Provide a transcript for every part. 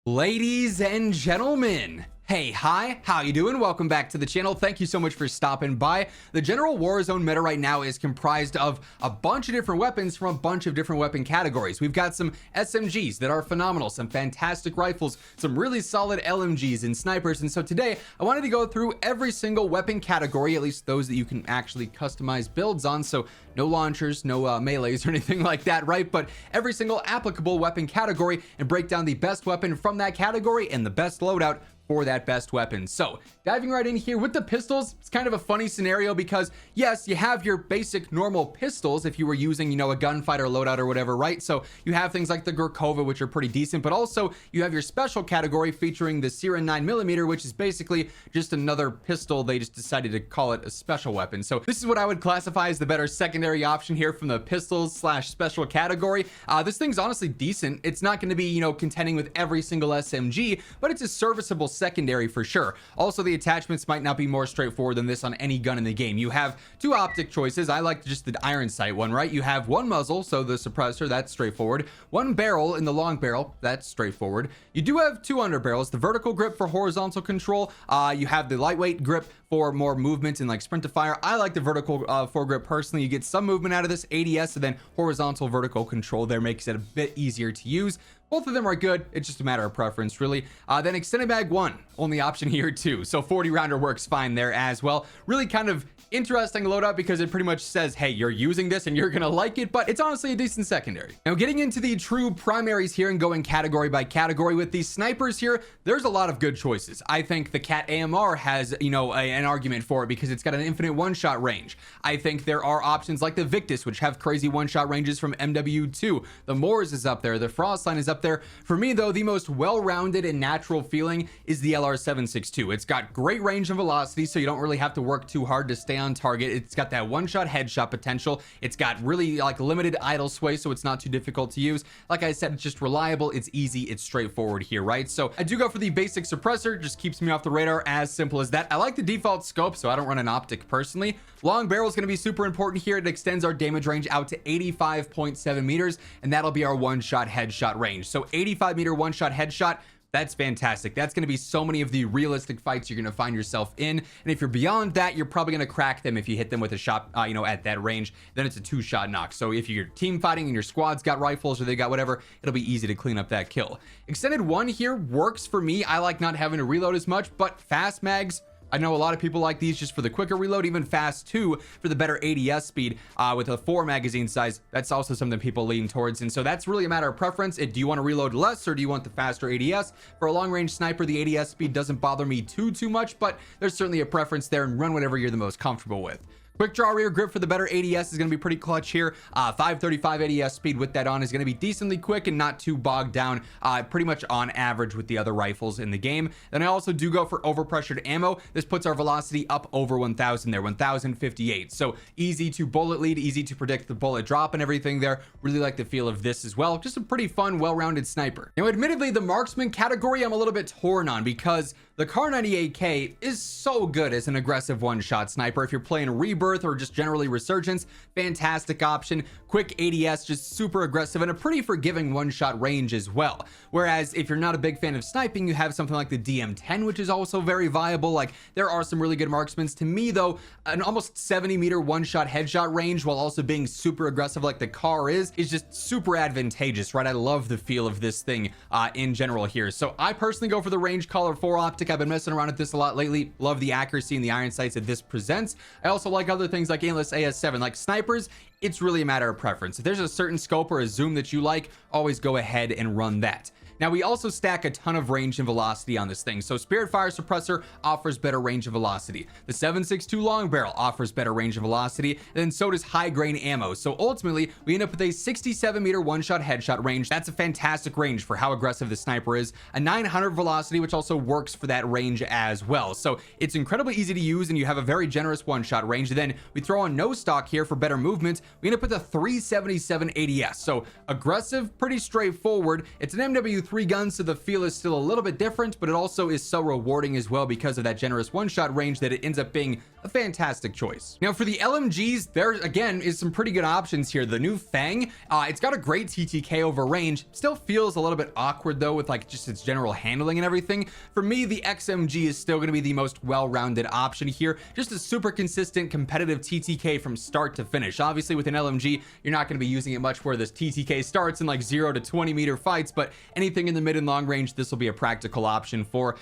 Ladies and gentlemen, hey, hi, how you doing? Welcome back to the channel. Thank you so much for stopping by. The general Warzone meta right now is comprised of a bunch of different weapons from a bunch of different weapon categories. We've got some SMGs that are phenomenal, some fantastic rifles, some really solid LMGs and snipers. And so today I wanted to go through every single weapon category, at least those that you can actually customize builds on. So no launchers, no melees or anything like that, right? But every single applicable weapon category and break down the best weapon from that category and the best loadout for that best weapon. So diving right in here with the pistols, it's kind of a funny scenario because yes, you have your basic normal pistols if you were using, a gunfighter loadout or whatever, right? So you have things like the Gurkova, which are pretty decent, but also you have your special category featuring the Siren 9mm, which is basically just another pistol. They just decided to call it a special weapon. So this is what I would classify as the better secondary option here from the pistols / special category. This thing's honestly decent. It's not going to be, contending with every single SMG, but it's a serviceable secondary for sure. Also, the attachments might not be more straightforward than this on any gun in the game. You have two optic choices. I like just the iron sight one, right? You have one muzzle, so the suppressor, that's straightforward. One barrel in the long barrel, that's straightforward. You do have two underbarrels, the vertical grip for horizontal control. You have the lightweight grip for more movement and like sprint to fire. I like the vertical foregrip personally. You get some movement out of this ADS, and then horizontal vertical control there makes it a bit easier to use. Both of them are good. It's just a matter of preference, really. Then extended mag 1, only option here too. So 40 rounder works fine there as well. Really kind of interesting loadout because it pretty much says, hey, you're using this and you're gonna like it, but it's honestly a decent secondary. Now getting into the true primaries here and going category by category with these snipers here, there's a lot of good choices. I think the Cat AMR has, an argument for it because it's got an infinite one-shot range. I think there are options like the Victus, which have crazy one-shot ranges from MW2. The Moors is up there. The Frostline is up there. For me though, the most well-rounded and natural feeling is the LR762. It's got great range and velocity, so you don't really have to work too hard to stay on target. It's got that one-shot headshot potential. It's got really limited idle sway, so it's not too difficult to use. Like I said, it's just reliable, it's easy, it's straightforward here, right? So I do go for the basic suppressor, just keeps me off the radar, as simple as that. I like the default scope, so I don't run an optic personally. Long barrel is going to be super important here. It extends our damage range out to 85.7 meters, and that'll be our one-shot headshot range. So 85 meter one-shot headshot, that's fantastic. That's going to be so many of the realistic fights you're going to find yourself in. And if you're beyond that, you're probably going to crack them if you hit them with a shot, at that range. Then it's a two-shot knock. So if you're team fighting and your squad's got rifles or they got whatever, it'll be easy to clean up that kill. Extended 1 here works for me. I like not having to reload as much, but fast mags, I know a lot of people like these just for the quicker reload, even fast 2 for the better ADS speed with a 4 magazine size. That's also something people lean towards. And so that's really a matter of preference. Do you want to reload less or do you want the faster ADS? For a long range sniper, the ADS speed doesn't bother me too much, but there's certainly a preference there, and run whatever you're the most comfortable with. Quick draw rear grip for the better ADS is going to be pretty clutch here. 535 ADS speed with that on is going to be decently quick and not too bogged down, pretty much on average with the other rifles in the game. Then I also do go for overpressured ammo. This puts our velocity up over 1000 there, 1058. So easy to bullet lead, easy to predict the bullet drop and everything there. Really like the feel of this as well. Just a pretty fun, well-rounded sniper. Now, admittedly, the Marksman category I'm a little bit torn on because the Kar 98K is so good as an aggressive one-shot sniper. If you're playing Rebirth or just generally Resurgence, fantastic option. Quick ADS, just super aggressive, and a pretty forgiving one-shot range as well. Whereas if you're not a big fan of sniping, you have something like the DM10, which is also very viable. Like, there are some really good marksmans. To me though, an almost 70 meter one-shot headshot range while also being super aggressive like the Kar is just super advantageous, right? I love the feel of this thing in general here. So I personally go for the Range Collar 4 optic. I've been messing around with this a lot lately. Love the accuracy and the iron sights that this presents. I also like other things like aimless AS7. Like snipers, it's really a matter of preference. If there's a certain scope or a zoom that you like, always go ahead and run that. Now, we also stack a ton of range and velocity on this thing. So Spirit Fire Suppressor offers better range and velocity. The 7.62 Long Barrel offers better range and velocity, and then so does high grain ammo. So ultimately, we end up with a 67 meter one-shot headshot range. That's a fantastic range for how aggressive the sniper is. A 900 velocity, which also works for that range as well. So it's incredibly easy to use, and you have a very generous one-shot range. Then we throw on no stock here for better movement. We end up with a 377 ADS. So aggressive, pretty straightforward. It's an MW3 gun, so the feel is still a little bit different, but it also is so rewarding as well because of that generous one-shot range that it ends up being a fantastic choice. Now for the LMGs, there again is some pretty good options here. The new Fang, it's got a great TTK over range, still feels a little bit awkward though with like just its general handling and everything. For me, the XMG is still going to be the most well-rounded option here. Just a super consistent competitive TTK from start to finish. Obviously with an LMG, you're not going to be using it much where this TTK starts in like 0 to 20 meter fights, but anything in the mid and long range, this will be a practical option for.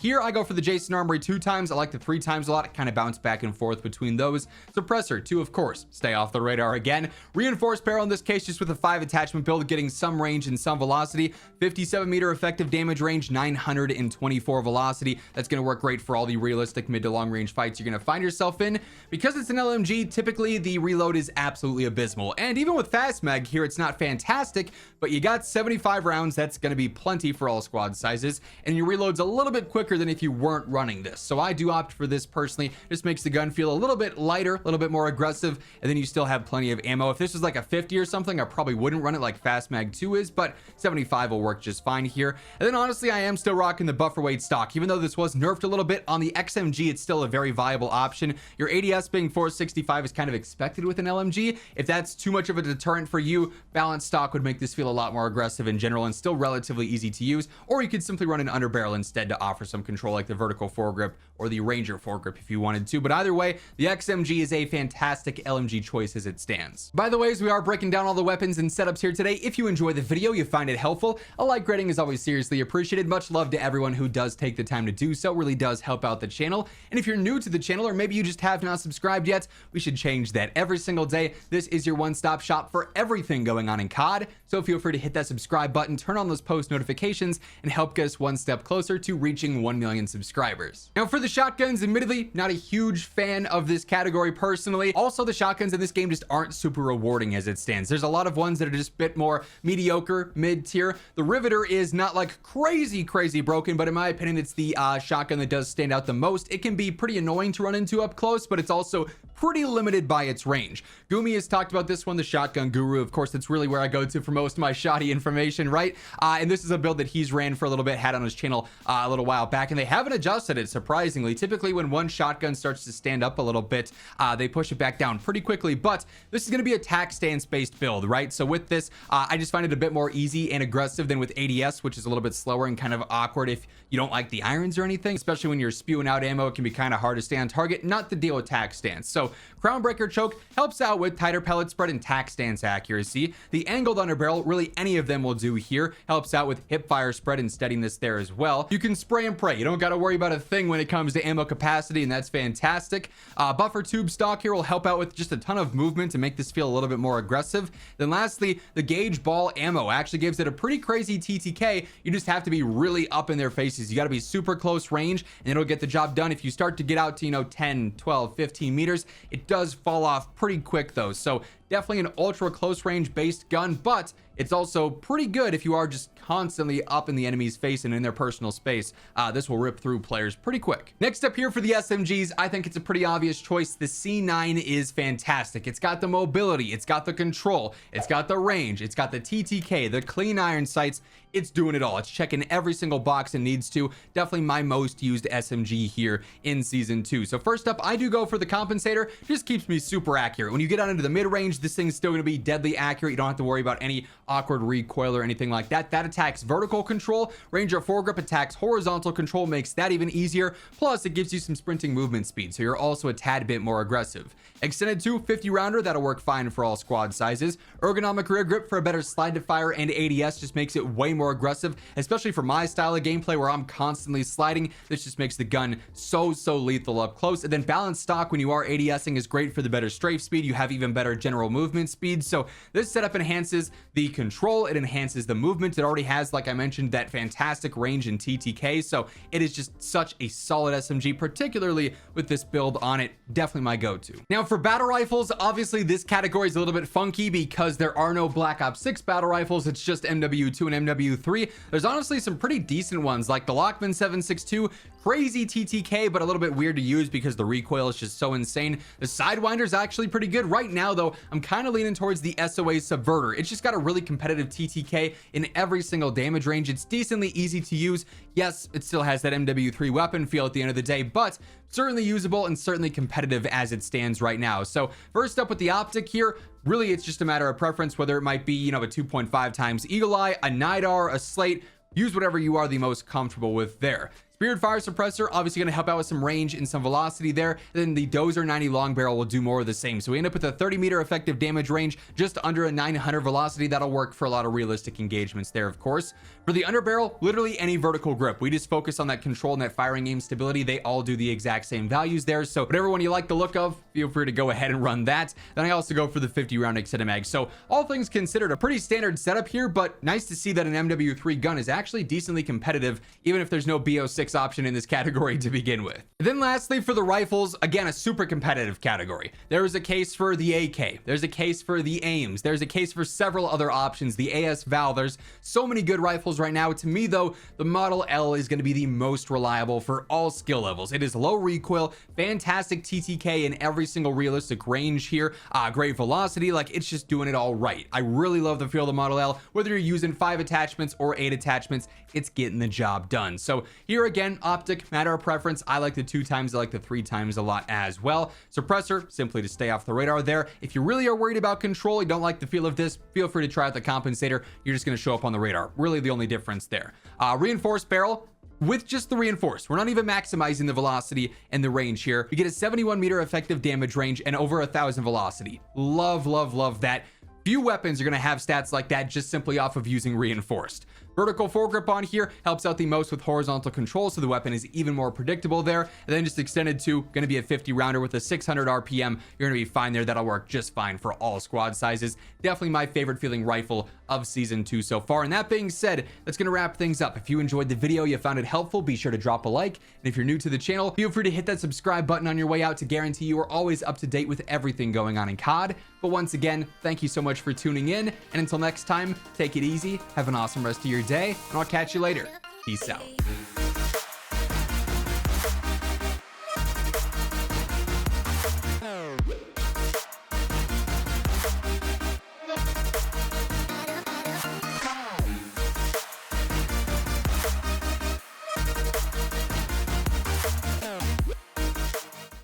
Here I go for the Jason Armory 2 times. I like the 3 times a lot. It kind of bounce back and forth between those. Suppressor 2, of course, stay off the radar again. Reinforced barrel in this case, just with a 5 attachment build, getting some range and some velocity. 57 meter effective damage range, 924 velocity. That's going to work great for all the realistic mid to long range fights you're going to find yourself in. Because it's an LMG, typically the reload is absolutely abysmal. And even with fast mag here, it's not fantastic, but you got 75 rounds. That's going to be plenty for all squad sizes, and your reload's a little bit quicker than if you weren't running this. So I do opt for this personally. Just makes the gun feel a little bit lighter, a little bit more aggressive, and then you still have plenty of ammo. If this was like a 50 or something, I probably wouldn't run it like fast mag 2 is, but 75 will work just fine here. And then honestly, I am still rocking the buffer weight stock. Even though this was nerfed a little bit on the XMG, it's still a very viable option. Your ADS being 465 is kind of expected with an LMG. If that's too much of a deterrent for you, balanced stock would make this feel a lot more aggressive in general and still relatively easy to use. Or you could simply run an underbarrel instead to offer some control like the vertical foregrip or the Ranger foregrip if you wanted to. But either way, the XMG is a fantastic LMG choice as it stands. By the way, as we are breaking down all the weapons and setups here today, if you enjoy the video, you find it helpful, a like rating is always seriously appreciated. Much love to everyone who does take the time to do so. It really does help out the channel. And if you're new to the channel, or maybe you just have not subscribed yet, we should change that. Every single day, this is your one-stop shop for everything going on in COD. So feel free to hit that subscribe button, turn on those post notifications, and help get us one step closer to reaching 1 million subscribers. Now for the shotguns, admittedly, not a huge fan of this category personally. Also, the shotguns in this game just aren't super rewarding as it stands. There's a lot of ones that are just a bit more mediocre, mid-tier. The Riveter is not like crazy broken, but in my opinion, it's the shotgun that does stand out the most. It can be pretty annoying to run into up close, but it's also pretty limited by its range. Gumi has talked about this one, the shotgun guru. Of course, that's really where I go to for most of my shoddy information, right? And this is a build that he's ran for a little bit, had on his channel a little while back, and they haven't adjusted it, surprisingly. Typically, when one shotgun starts to stand up a little bit, they push it back down pretty quickly, but this is going to be a tac stance-based build, right? So with this, I just find it a bit more easy and aggressive than with ADS, which is a little bit slower and kind of awkward if you don't like the irons or anything, especially when you're spewing out ammo. It can be kind of hard to stay on target, not the deal with tac stance. So Crownbreaker choke helps out with tighter pellet spread and tac stance accuracy. The angled underbarrel, really any of them will do here, helps out with hip fire spread and steadiness there as well. You can spray and pray. You don't got to worry about a thing when it comes to ammo capacity, and that's fantastic. Buffer tube stock here will help out with just a ton of movement to make this feel a little bit more aggressive. Then lastly, the gauge ball ammo actually gives it a pretty crazy TTK. You just have to be really up in their faces. You got to be super close range, and it'll get the job done. If you start to get out to, 10, 12, 15 meters, it does fall off pretty quick though. So definitely an ultra close range based gun, but it's also pretty good if you are just constantly up in the enemy's face and in their personal space. This will rip through players pretty quick. Next up here for the SMGs, I think it's a pretty obvious choice. The C9 is fantastic. It's got the mobility, it's got the control, it's got the range, it's got the TTK, the clean iron sights. It's doing it all. It's checking every single box it needs to. Definitely my most used SMG here in season 2. So first up, I do go for the compensator. Just keeps me super accurate. When you get out into the mid range, this thing's still going to be deadly accurate. You don't have to worry about any awkward recoil or anything like that. That attacks vertical control. Ranger foregrip attacks horizontal control, makes that even easier. Plus, it gives you some sprinting movement speed, so you're also a tad bit more aggressive. Extended 250 rounder, that'll work fine for all squad sizes. Ergonomic rear grip for a better slide to fire, and ADS just makes it way more aggressive, especially for my style of gameplay where I'm constantly sliding. This just makes the gun so lethal up close. And then balanced stock when you are ADSing is great for the better strafe speed. You have even better general movement speed. So this setup enhances the control, it enhances the movement. It already has, like I mentioned, that fantastic range in TTK. So it is just such a solid SMG, particularly with this build on it. Definitely my go-to. Now for battle rifles, obviously this category is a little bit funky because there are no Black Ops 6 battle rifles. It's just MW2 and MW3 MW3, there's honestly some pretty decent ones like the Lockman 762, crazy TTK, but a little bit weird to use because the recoil is just so insane. The Sidewinder is actually pretty good. Right now, though, I'm kind of leaning towards the SOA Subverter. It's just got a really competitive TTK in every single damage range. It's decently easy to use. Yes, it still has that MW3 weapon feel at the end of the day, but certainly usable and certainly competitive as it stands right now. So first up with the optic here, really it's just a matter of preference, whether it might be, you know, a 2.5 times Eagle Eye, a NIDAR, a Slate. Use whatever you are the most comfortable with there. Spirit Fire Suppressor, obviously going to help out with some range and some velocity there. And then the Dozer 90 Long Barrel will do more of the same. So we end up with a 30-meter effective damage range, just under a 900 velocity. That'll work for a lot of realistic engagements there, of course. For the Underbarrel, literally any vertical grip. We just focus on that control and that firing aim stability. They all do the exact same values there. So whatever one you like the look of, feel free to go ahead and run that. Then I also go for the 50-round extended mag. So all things considered, a pretty standard setup here, but nice to see that an MW3 gun is actually decently competitive, even if there's no BO6 option in this category to begin with. And then lastly, for the rifles, again, a super competitive category. There is a case for the AK, there's a case for the AIMs, there's a case for several other options, the AS Val. There's so many good rifles right now. To me though, the Model L is going to be the most reliable for all skill levels. It is low recoil, fantastic TTK in every single realistic range here, great velocity, like it's just doing it all right. I really love the feel of the Model L. Whether you're using 5 attachments or 8 attachments, it's getting the job done. So here again, optic, matter of preference. I like the 2 times, I like the 3 times a lot as well. Suppressor, simply to stay off the radar there. If you really are worried about control, you don't like the feel of this, feel free to try out the compensator. You're just going to show up on the radar. Really the only difference there. Reinforced barrel, with just the reinforced, we're not even maximizing the velocity and the range here. We get a 71-meter effective damage range and over 1,000 velocity. Love, love, love that. Few weapons are going to have stats like that just simply off of using reinforced. Vertical foregrip on here helps out the most with horizontal control, so the weapon is even more predictable there. And then just extended to, going to be a 50 rounder with a 600 RPM. You're going to be fine there. That'll work just fine for all squad sizes. Definitely my favorite feeling rifle of season 2 so far. And that being said, that's going to wrap things up. If you enjoyed the video, you found it helpful, be sure to drop a like. And if you're new to the channel, feel free to hit that subscribe button on your way out to guarantee you are always up to date with everything going on in COD. But once again, thank you so much for tuning in. And until next time, take it easy. Have an awesome rest of your day. And I'll catch you later. Peace out.